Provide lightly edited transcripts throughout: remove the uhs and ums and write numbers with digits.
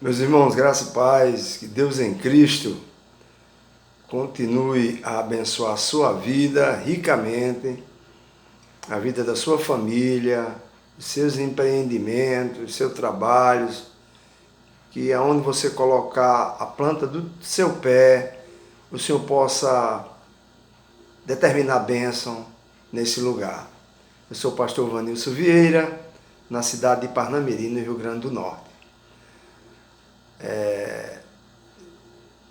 Meus irmãos, graça e paz, que Deus em Cristo continue a abençoar a sua vida ricamente, a vida da sua família, os seus empreendimentos, os seus trabalhos, que aonde você colocar a planta do seu pé, o Senhor possa determinar a bênção nesse lugar. Eu sou o pastor Vanilson Vieira, na cidade de Parnamirim, no Rio Grande do Norte.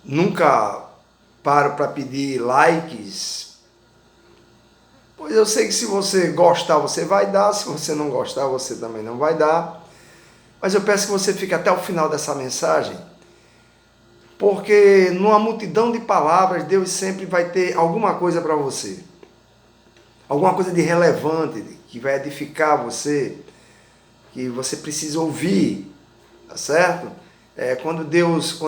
Nunca paro para pedir likes, pois eu sei que se você gostar, você vai dar, se você não gostar, você também não vai dar. Mas eu peço que você fique até o final dessa mensagem, porque numa multidão de palavras, Deus sempre vai ter alguma coisa para você. Alguma coisa de relevante, que vai edificar você, que você precisa ouvir, tá certo? Quando Deus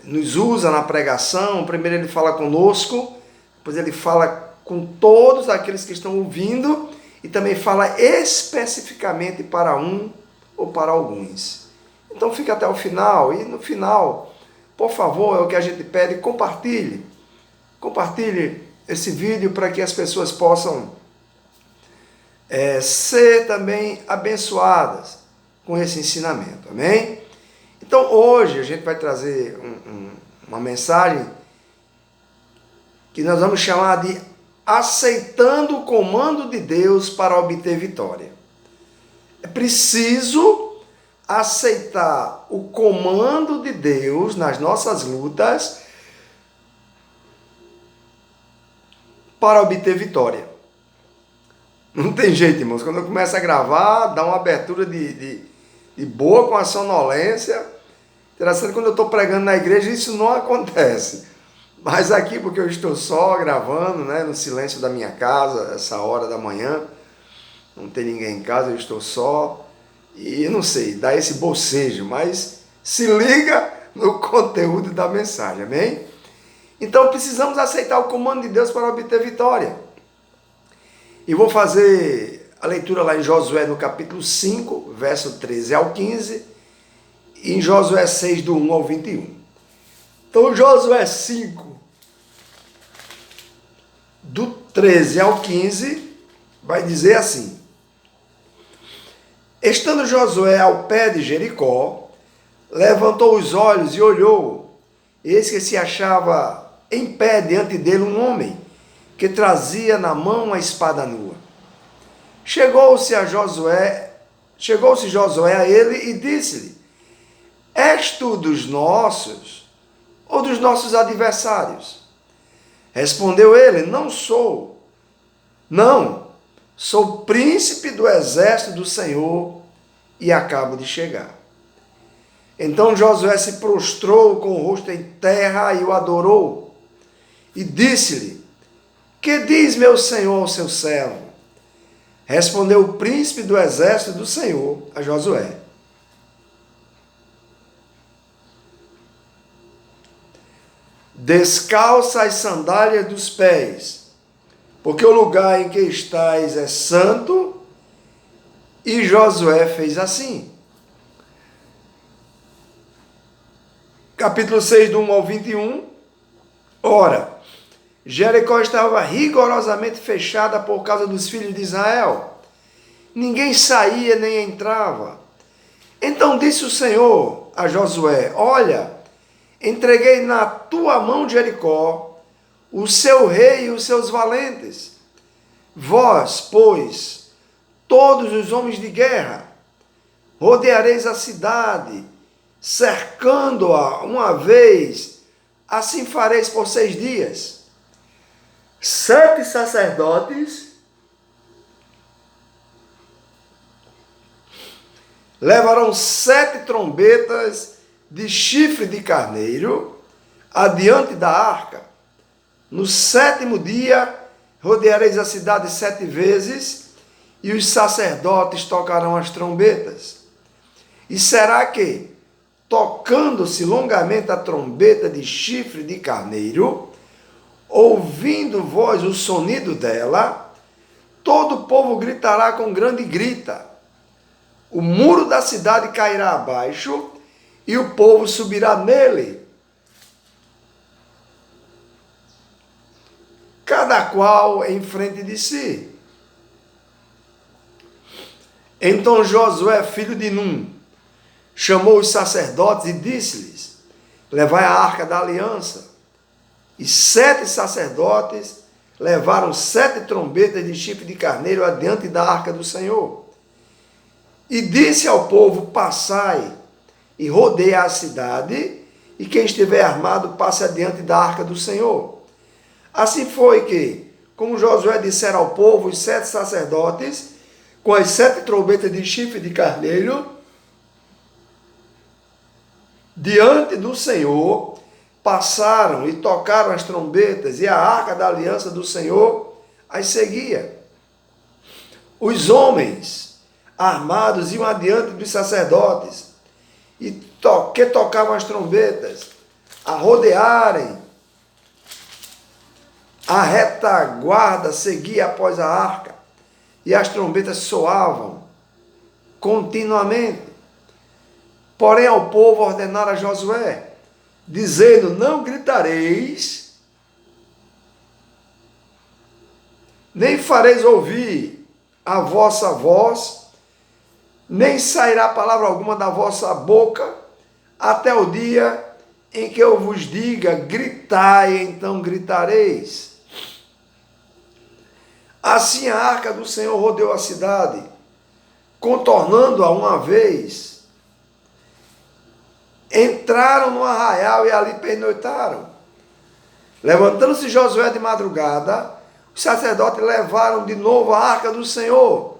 nos usa na pregação, primeiro Ele fala conosco, depois Ele fala com todos aqueles que estão ouvindo e também fala especificamente para um ou para alguns. Então fica até o final e no final, por favor, é o que a gente pede, compartilhe esse vídeo para que as pessoas possam ser também abençoadas com esse ensinamento, amém? Então hoje a gente vai trazer uma mensagem que nós vamos chamar de aceitando o comando de Deus para obter vitória. É preciso aceitar o comando de Deus nas nossas lutas para obter vitória. Não tem jeito, irmãos. Quando eu começo a gravar, dá uma abertura de boa com a sonolência. Interessante, quando eu estou pregando na igreja, isso não acontece. Mas aqui, porque eu estou só gravando, né, no silêncio da minha casa, essa hora da manhã, não tem ninguém em casa, eu estou só. E não sei, dá esse bocejo, mas se liga no conteúdo da mensagem, amém? Então precisamos aceitar o comando de Deus para obter vitória. E vou fazer a leitura lá em Josué, no capítulo 5, verso 13 ao 15, e em Josué 6, do 1 ao 21. Então, Josué 5, do 13 ao 15, vai dizer assim: Estando Josué ao pé de Jericó, levantou os olhos e olhou, eis que se achava em pé diante dele um homem, que trazia na mão a espada nua. Chegou-se Josué a ele e disse-lhe: És tu dos nossos ou dos nossos adversários? Respondeu ele: Não sou. Não, sou príncipe do exército do Senhor e acabo de chegar. Então Josué se prostrou com o rosto em terra e o adorou. E disse-lhe: Que diz meu senhor ao seu servo? Respondeu o príncipe do exército do Senhor a Josué: Descalça as sandálias dos pés, porque o lugar em que estais é santo. E Josué fez assim. Capítulo 6, do 1 ao 21. Ora, Jericó estava rigorosamente fechada por causa dos filhos de Israel. Ninguém saía nem entrava. Então disse o Senhor a Josué: Olha, entreguei na tua mão Jericó, o seu rei e os seus valentes. Vós, pois, todos os homens de guerra, rodeareis a cidade, cercando-a uma vez, assim fareis por 6 dias. 7 sacerdotes levarão 7 trombetas de chifre de carneiro adiante da arca. No 7º dia, rodeareis a cidade 7 vezes, e os sacerdotes tocarão as trombetas. E será que, tocando-se longamente a trombeta de chifre de carneiro, ouvindo vós o sonido dela, todo o povo gritará com grande grita. o muro da cidade cairá abaixo e o povo subirá nele, cada qual em frente de si. Então Josué, filho de Num, chamou os sacerdotes e disse-lhes: levai a arca da aliança. E 7 sacerdotes levaram 7 trombetas de chifre de carneiro adiante da arca do Senhor. E disse ao povo: passai e rodeia a cidade, e quem estiver armado passe adiante da arca do Senhor. Assim foi que, como Josué dissera ao povo, os 7 sacerdotes, com as 7 trombetas de chifre de carneiro, diante do Senhor, passaram e tocaram as trombetas, e a arca da aliança do Senhor as seguia. Os homens armados iam adiante dos sacerdotes, e que tocavam as trombetas, a rodearem. A retaguarda seguia após a arca, e as trombetas soavam continuamente. Porém, ao povo ordenara Josué, dizendo: não gritareis, nem fareis ouvir a vossa voz, nem sairá palavra alguma da vossa boca, até o dia em que eu vos diga: gritai, então gritareis. Assim a arca do Senhor rodeou a cidade, contornando-a uma vez. Entraram no arraial e ali pernoitaram. Levantando-se Josué de madrugada, os sacerdotes levaram de novo a arca do Senhor.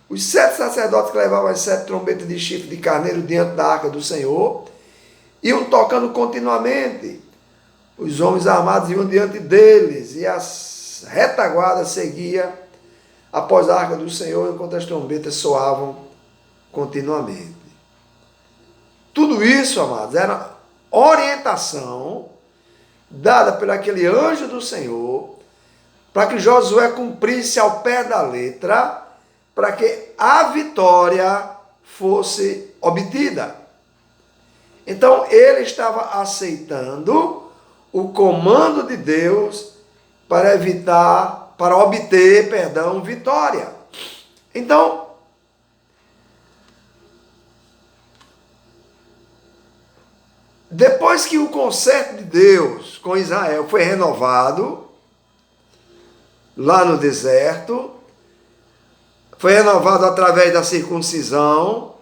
Os 7 sacerdotes que levavam as 7 trombetas de chifre de carneiro diante da arca do Senhor iam tocando continuamente. Os homens armados iam diante deles, e as retaguardas seguiam após a arca do Senhor, enquanto as trombetas soavam continuamente. Tudo isso, amados, era orientação dada por aquele anjo do Senhor, para que Josué cumprisse ao pé da letra, para que a vitória fosse obtida. Então, ele estava aceitando o comando de Deus para obter, vitória. Então, depois que o concerto de Deus com Israel foi renovado, lá no deserto, foi renovado através da circuncisão,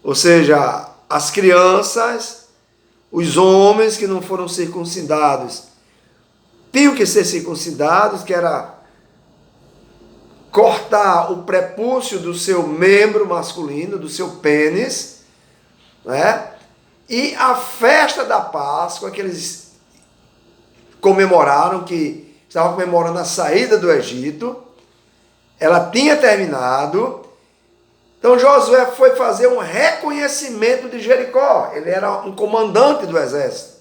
ou seja, as crianças, os homens que não foram circuncidados, tinham que ser circuncidados, que era cortar o prepúcio do seu membro masculino, do seu pênis, né? E a festa da Páscoa, que eles comemoraram, que estavam comemorando a saída do Egito, ela tinha terminado. Então Josué foi fazer um reconhecimento de Jericó. Ele era um comandante do exército.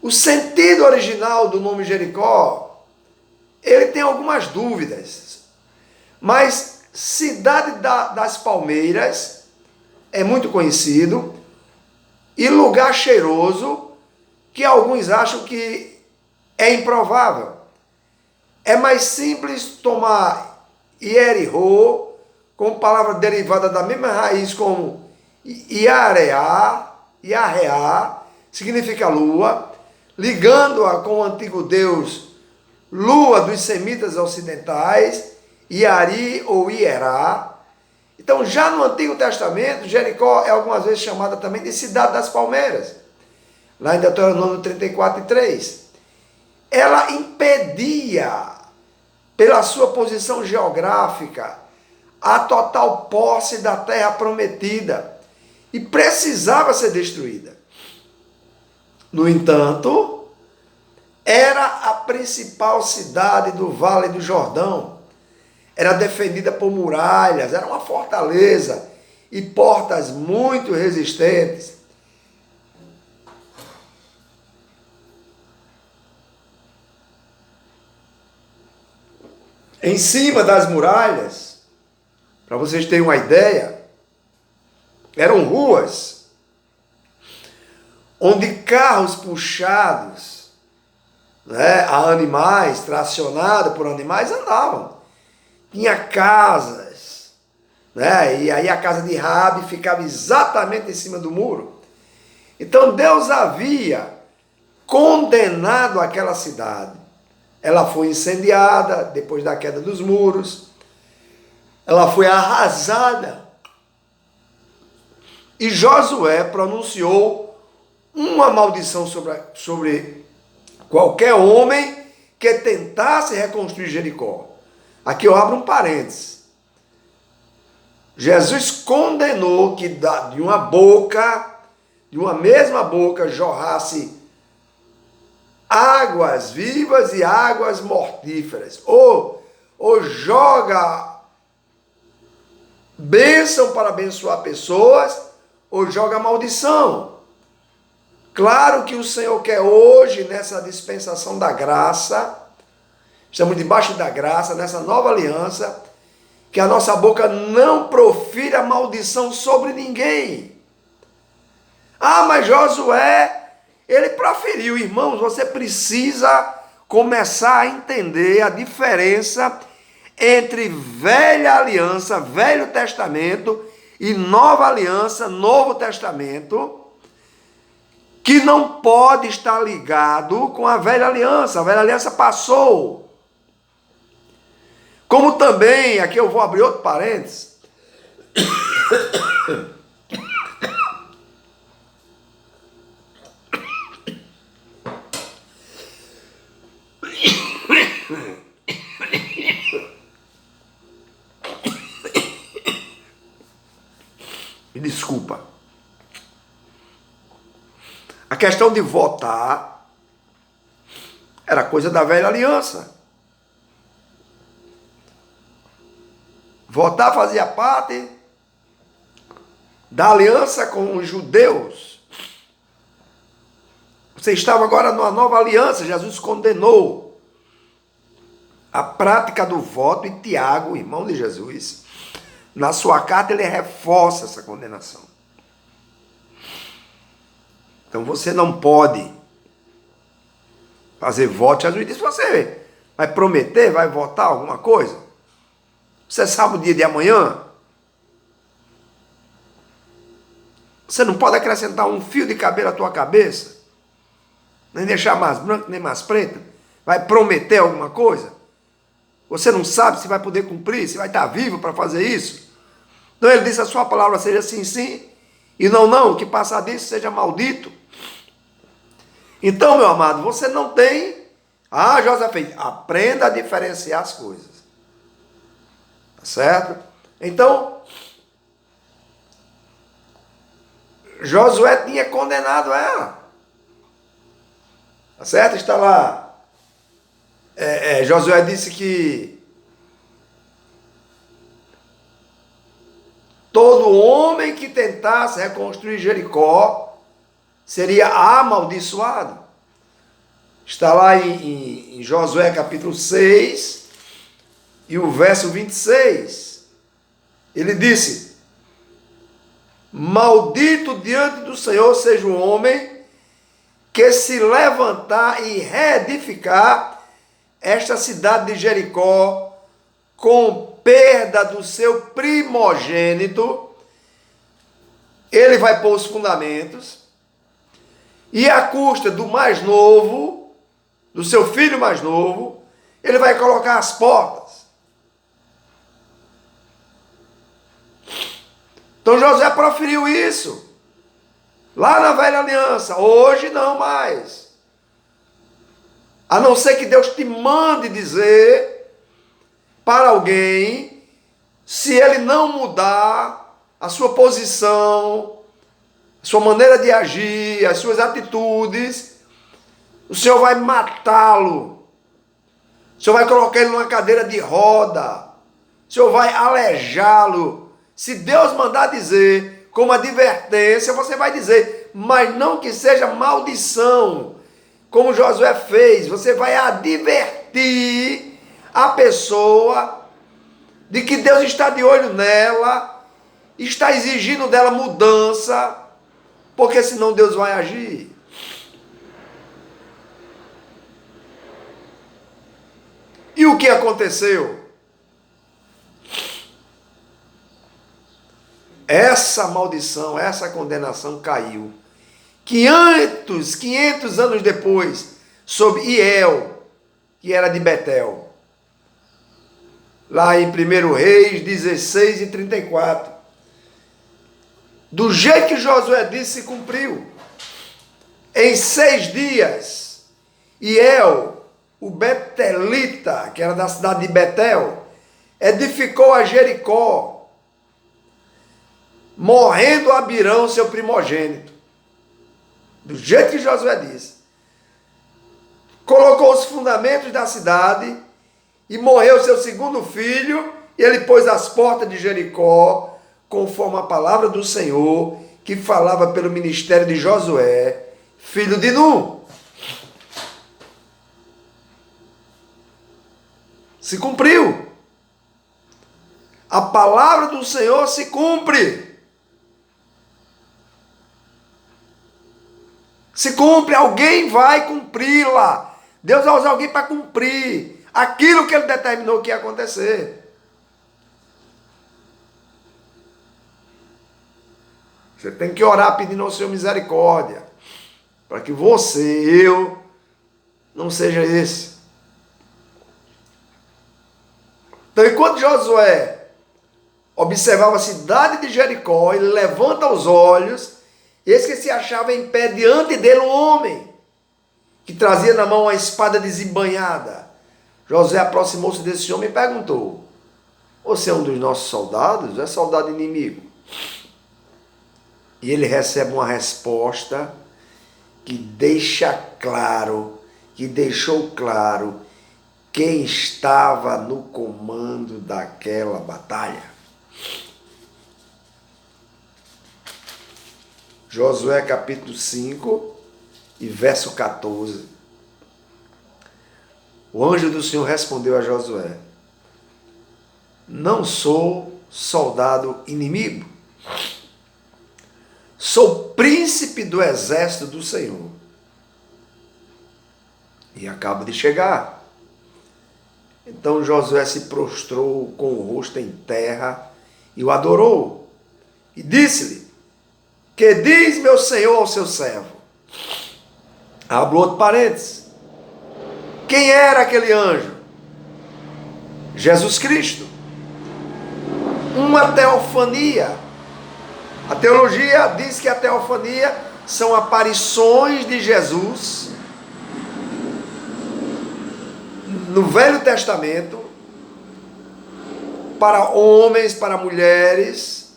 O sentido original do nome Jericó, ele tem algumas dúvidas. Mas Cidade das Palmeiras é muito conhecido. E lugar cheiroso, que alguns acham que é improvável. É mais simples tomar Ierihô, com palavra derivada da mesma raiz como Iareá, significa lua, ligando-a com o antigo deus lua dos semitas ocidentais, Iari ou Ierá. Então, já no Antigo Testamento, Jericó é algumas vezes chamada também de Cidade das Palmeiras, lá em Deuteronômio 34:3. Ela impedia, pela sua posição geográfica, a total posse da terra prometida e precisava ser destruída. No entanto, era a principal cidade do Vale do Jordão. Era defendida por muralhas, era uma fortaleza e portas muito resistentes. Em cima das muralhas Para vocês terem uma ideia, eram ruas onde carros puxados, né, a animais, tracionados por animais, andavam. Tinha casas, né, e aí a casa de Raabe ficava exatamente em cima do muro. Então Deus havia condenado aquela cidade. Ela foi incendiada depois da queda dos muros. Ela foi arrasada. E Josué pronunciou uma maldição sobre qualquer homem que tentasse reconstruir Jericó. Aqui eu abro um parênteses. Jesus condenou que de uma boca, de uma mesma boca, jorrasse águas vivas e águas mortíferas. Ou joga bênção para abençoar pessoas, ou joga maldição. Claro que o Senhor quer hoje, nessa dispensação da graça, estamos debaixo da graça, nessa nova aliança, que a nossa boca não profira maldição sobre ninguém. Ah, mas Josué, ele proferiu. Irmãos, você precisa começar a entender a diferença entre velha aliança, Velho Testamento, e nova aliança, Novo Testamento, que não pode estar ligado com a velha aliança. A velha aliança passou. Como também, aqui eu vou abrir outro parênteses, me desculpa. A questão de votar era coisa da velha aliança. Votar fazia parte da aliança com os judeus. Você estava agora numa nova aliança. Jesus condenou a prática do voto, e Tiago, irmão de Jesus, na sua carta ele reforça essa condenação. Então você não pode fazer voto. Jesus disse: você vai prometer, vai votar alguma coisa? Você sabe o dia de amanhã? Você não pode acrescentar um fio de cabelo à tua cabeça, nem deixar mais branco, nem mais preto. Vai prometer alguma coisa? Você não sabe se vai poder cumprir, se vai estar vivo para fazer isso. Então ele disse: a sua palavra seja sim, sim, e não, não, que passar disso seja maldito. Então, meu amado, você não tem... Ah, José, aprenda a diferenciar as coisas. Tá certo? Então, Josué tinha condenado ela. Tá certo? Está lá. Josué disse que todo homem que tentasse reconstruir Jericó seria amaldiçoado. Está lá em Josué capítulo 6 e o verso 26. Ele disse: maldito diante do Senhor seja o homem que se levantar e reedificar esta cidade de Jericó com perda do seu primogênito. Ele vai pôr os fundamentos, e à custa do mais novo, do seu filho mais novo, ele vai colocar as portas. Então Josué proferiu isso lá na velha aliança. Hoje não mais. A não ser que Deus te mande dizer para alguém, se ele não mudar a sua posição, a sua maneira de agir, as suas atitudes, o Senhor vai matá-lo. O Senhor vai colocar ele numa cadeira de roda. O Senhor vai aleijá-lo. Se Deus mandar dizer como advertência, você vai dizer, mas não que seja maldição, como Josué fez. Você vai advertir a pessoa de que Deus está de olho nela, está exigindo dela mudança, porque senão Deus vai agir. E o que aconteceu? Essa maldição, essa condenação caiu. 500 anos depois, sobre Iel, que era de Betel. Lá em 1 Reis 16 e 34. Do jeito que Josué disse, se cumpriu. Em 6 dias, Iel, o betelita, que era da cidade de Betel, edificou a Jericó, morrendo Abirão, seu primogênito. Do jeito que Josué disse. Colocou os fundamentos da cidade e morreu seu segundo filho, e ele pôs as portas de Jericó, conforme a palavra do Senhor, que falava pelo ministério de Josué, filho de Nun. Se cumpriu. A palavra do Senhor se cumpre. Se cumpre, alguém vai cumpri-la. Deus vai usar alguém para cumprir aquilo que ele determinou que ia acontecer. Você tem que orar pedindo ao Senhor misericórdia, para que você, eu, não seja esse. Então, enquanto Josué observava a cidade de Jericó, ele levanta os olhos, eis que se achava em pé diante dele um homem, que trazia na mão uma espada desembainhada. Josué aproximou-se desse homem e perguntou: você é um dos nossos soldados? É soldado inimigo? E ele recebe uma resposta que deixa claro, que deixou claro quem estava no comando daquela batalha. Josué capítulo 5 e verso 14. O anjo do Senhor respondeu a Josué: não sou soldado inimigo, sou príncipe do exército do Senhor. E acabo de chegar. Então Josué se prostrou com o rosto em terra e o adorou. E disse-lhe: que diz meu senhor ao seu servo? Abro outro parênteses. Quem era aquele anjo? Jesus Cristo. Uma teofania. A teologia diz que a teofania são aparições de Jesus no Velho Testamento para homens, para mulheres,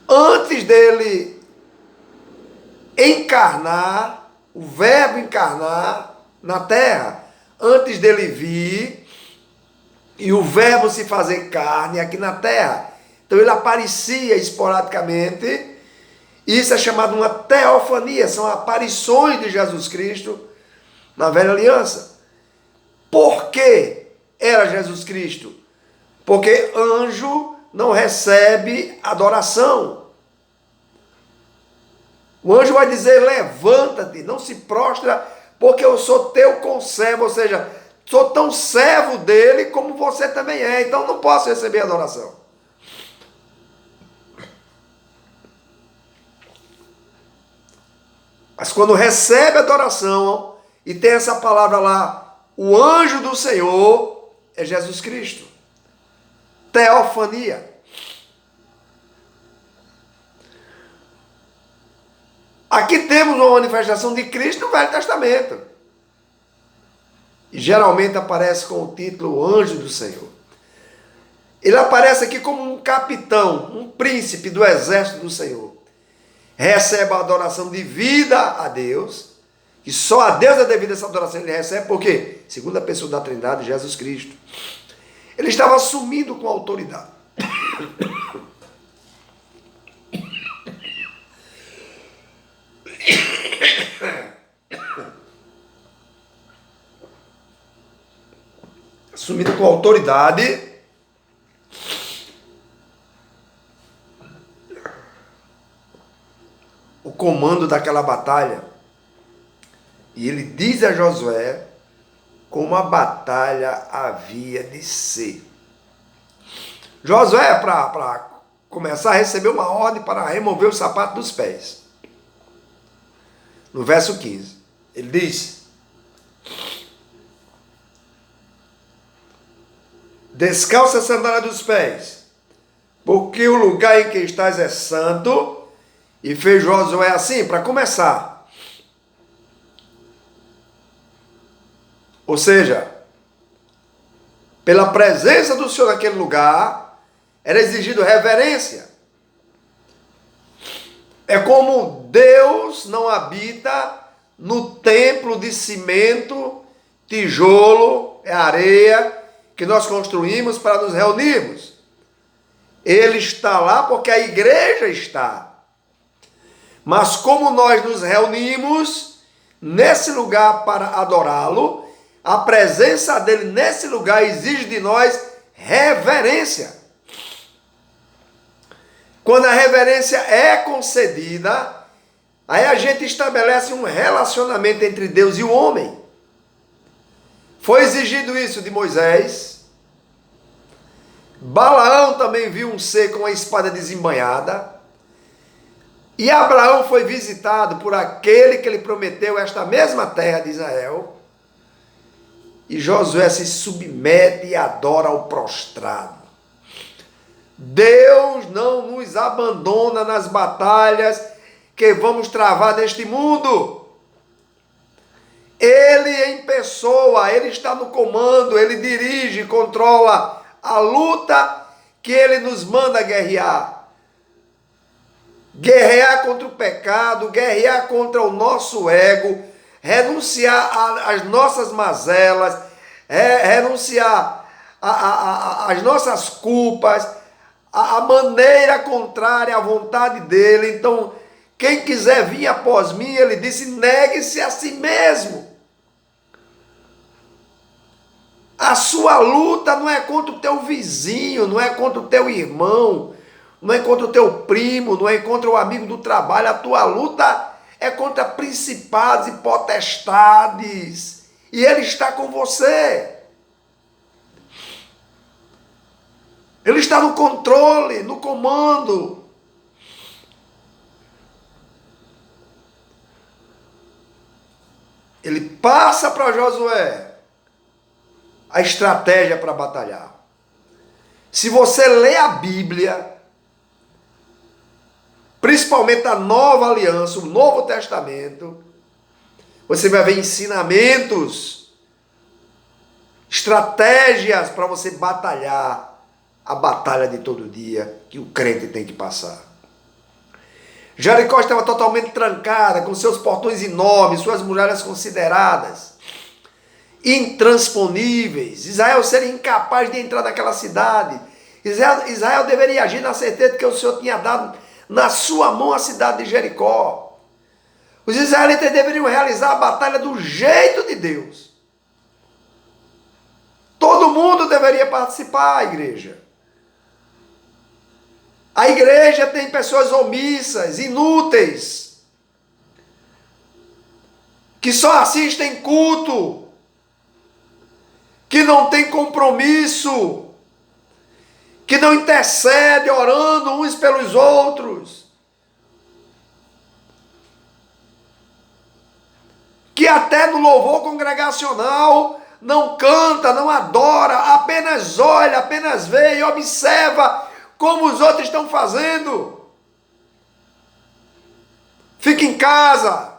antes dele encarnar, o verbo encarnar na terra, antes dele vir e o verbo se fazer carne aqui na terra. Então ele aparecia esporadicamente. Isso é chamado uma teofania, são aparições de Jesus Cristo na velha aliança. Por que era Jesus Cristo? Porque anjo não recebe adoração. O anjo vai dizer: levanta-te, não se prostra, porque eu sou teu conservo, ou seja, sou tão servo dele como você também é, então não posso receber adoração. Mas quando recebe adoração, e tem essa palavra lá, o anjo do Senhor, é Jesus Cristo. Teofania. Aqui temos uma manifestação de Cristo no Velho Testamento. E geralmente aparece com o título Anjo do Senhor. Ele aparece aqui como um capitão, um príncipe do exército do Senhor. Recebe a adoração devida a Deus, e só a Deus é devida essa adoração. Ele recebe porque, segundo a pessoa da Trindade, Jesus Cristo, ele estava assumindo com autoridade. assumindo com autoridade o comando daquela batalha. E ele diz a Josué como a batalha havia de ser. Josué, para começar, recebeu uma ordem para remover o sapato dos pés. No verso 15, ele diz: descalça a sandália dos pés, porque o lugar em que estás é santo. E fez Josué assim, para começar. Ou seja, pela presença do Senhor naquele lugar, era exigido reverência. É como Deus não habita no templo de cimento, tijolo, areia, que nós construímos para nos reunirmos. Ele está lá porque a igreja está. Mas como nós nos reunimos nesse lugar para adorá-lo, a presença dele nesse lugar exige de nós reverência. Quando a reverência é concedida, aí a gente estabelece um relacionamento entre Deus e o homem. Foi exigido isso de Moisés. Balaão também viu um ser com a espada desembainhada. E Abraão foi visitado por aquele que lhe prometeu esta mesma terra de Israel. E Josué se submete e adora ao prostrado. Deus não nos abandona nas batalhas que vamos travar neste mundo. Ele em pessoa, ele está no comando, ele dirige, controla a luta que ele nos manda guerrear. Guerrear contra o pecado, guerrear contra o nosso ego, renunciar às nossas mazelas, renunciar às nossas culpas, a maneira contrária à vontade dele. Então, quem quiser vir após mim, ele disse, negue-se a si mesmo. A sua luta não é contra o teu vizinho, não é contra o teu irmão, não é contra o teu primo, não é contra o amigo do trabalho. A tua luta é contra principados e potestades. E ele está com você. Ele está no controle, no comando. Ele passa para Josué a estratégia para batalhar. Se você lê a Bíblia, principalmente a Nova Aliança, o Novo Testamento, você vai ver ensinamentos, estratégias para você batalhar a batalha de todo dia que o crente tem que passar. Jericó estava totalmente trancada, com seus portões enormes, suas muralhas consideradas intransponíveis. Israel seria incapaz de entrar naquela cidade. Israel deveria agir na certeza de que o Senhor tinha dado na sua mão a cidade de Jericó. Os israelitas deveriam realizar a batalha do jeito de Deus. Todo mundo deveria participar, igreja. A igreja tem pessoas omissas, inúteis, que só assistem culto, que não tem compromisso, que não intercede orando uns pelos outros, que até no louvor congregacional não canta, não adora, apenas olha, apenas vê e observa como os outros estão fazendo. Fica em casa.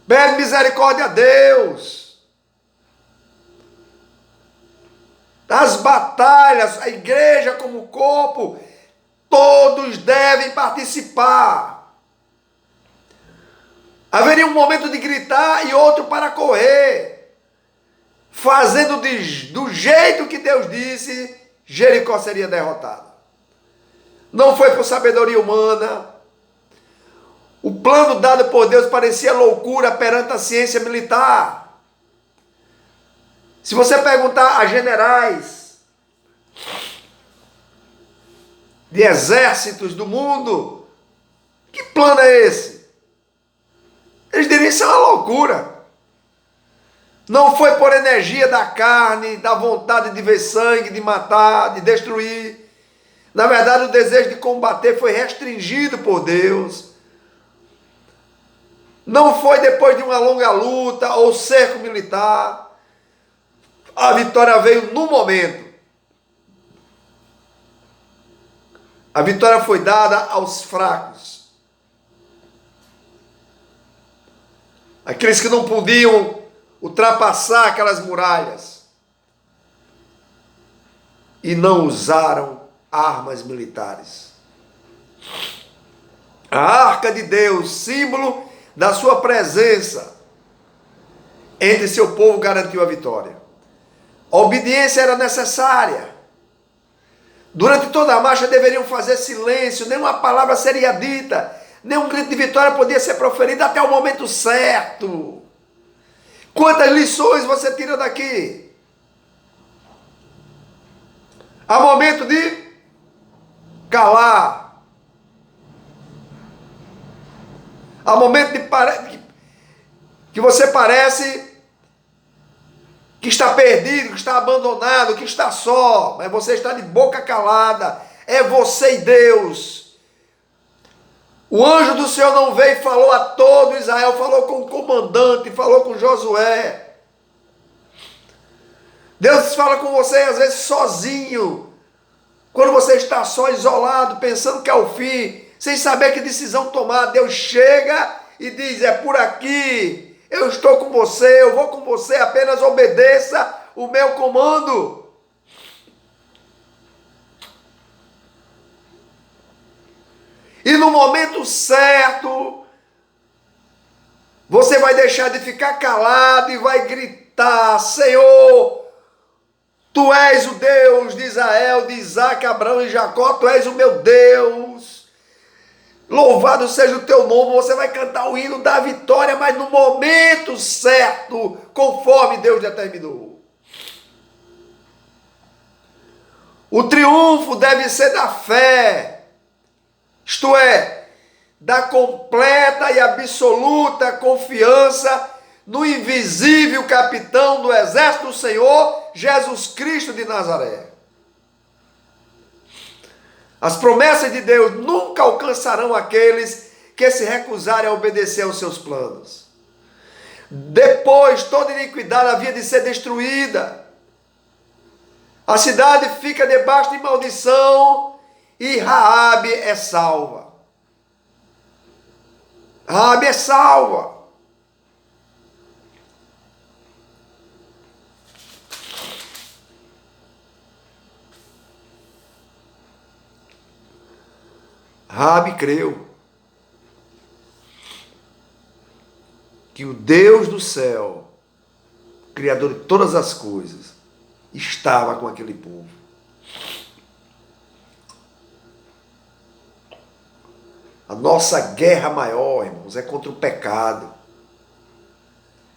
Pede misericórdia a Deus. As batalhas, a igreja como corpo, todos devem participar. Haveria um momento de gritar e outro para correr. Fazendo do jeito que Deus disse, Jericó seria derrotada. Não foi por sabedoria humana. O plano dado por Deus parecia loucura perante a ciência militar. Se você perguntar a generais de exércitos do mundo, que plano é esse? Eles diriam, isso é uma loucura. Não foi por energia da carne, da vontade de ver sangue, de matar, de destruir. Na verdade, o desejo de combater foi restringido por Deus. Não foi depois de uma longa luta ou cerco militar. A vitória veio no momento. A vitória foi dada aos fracos. Aqueles que não podiam ultrapassar aquelas muralhas. E não usaram armas militares. A arca de Deus, símbolo da sua presença entre seu povo, garantiu a vitória. A obediência era necessária. Durante toda a marcha deveriam fazer silêncio, nenhuma palavra seria dita, nenhum grito de vitória podia ser proferido até o momento certo. Quantas lições você tira daqui? Há momento de calar. Há momento que você parece que está perdido, que está abandonado, que está só, mas você está de boca calada. É você e Deus. O anjo do Senhor não veio e falou a todo Israel, falou com o comandante, falou com Josué. Deus fala com você às vezes sozinho, quando você está só, isolado, pensando que é o fim, sem saber que decisão tomar. Deus chega e diz, é por aqui. Eu estou com você, eu vou com você, apenas obedeça o meu comando. E no momento certo, você vai deixar de ficar calado e vai gritar, Senhor, Tu és o Deus de Israel, de Isaac, Abraão e Jacó, Tu és o meu Deus. Louvado seja o teu nome. Você vai cantar o hino da vitória, mas no momento certo, conforme Deus determinou. O triunfo deve ser da fé, isto é, da completa e absoluta confiança no invisível capitão do exército do Senhor, Jesus Cristo de Nazaré. As promessas de Deus nunca alcançarão aqueles que se recusarem a obedecer aos seus planos. Depois, toda iniquidade havia de ser destruída. A cidade fica debaixo de maldição e Raabe é salva. Raabe é salva. Raabe creu que o Deus do céu, Criador de todas as coisas, estava com aquele povo. A nossa guerra maior, irmãos, é contra o pecado.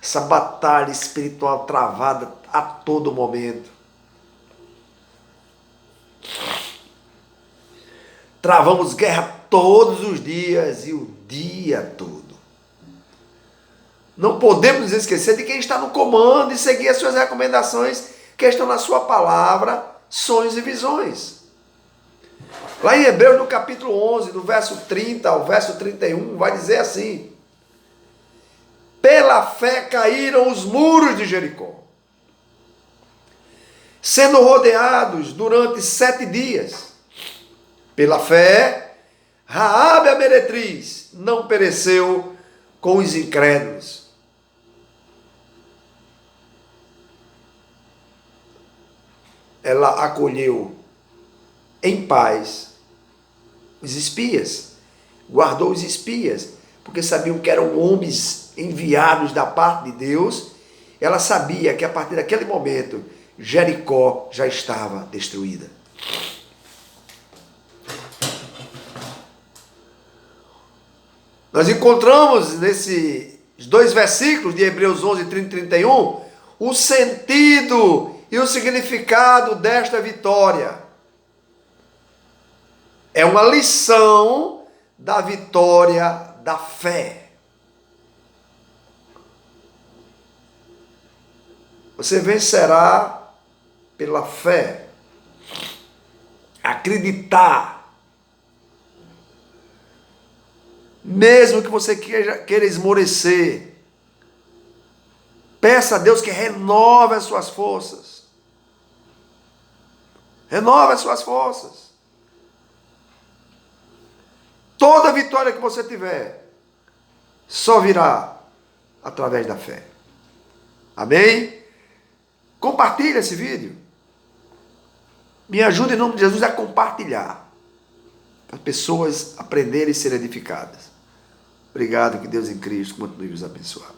Essa batalha espiritual travada a todo momento. Travamos guerra todos os dias e o dia todo. Não podemos nos esquecer de quem está no comando e seguir as suas recomendações que estão na sua palavra, sonhos e visões. Lá em Hebreus, no capítulo 11, do verso 30 ao verso 31, vai dizer assim: pela fé caíram os muros de Jericó, sendo rodeados durante 7 dias. Pela fé, Raabe a meretriz não pereceu com os incrédulos. Ela acolheu em paz os espias, guardou os espias, porque sabiam que eram homens enviados da parte de Deus. Ela sabia que a partir daquele momento Jericó já estava destruída. Nós encontramos nesses 2 versículos de Hebreus 11, 30 e 31, o sentido e o significado desta vitória. É uma lição da vitória da fé. Você vencerá pela fé. Acreditar. Mesmo que você queira esmorecer, peça a Deus que renove as suas forças. Renove as suas forças. Toda vitória que você tiver, só virá através da fé. Amém? Compartilhe esse vídeo. Me ajude em nome de Jesus a compartilhar. Para as pessoas aprenderem e serem edificadas. Obrigado, que Deus em Cristo continue nos abençoando.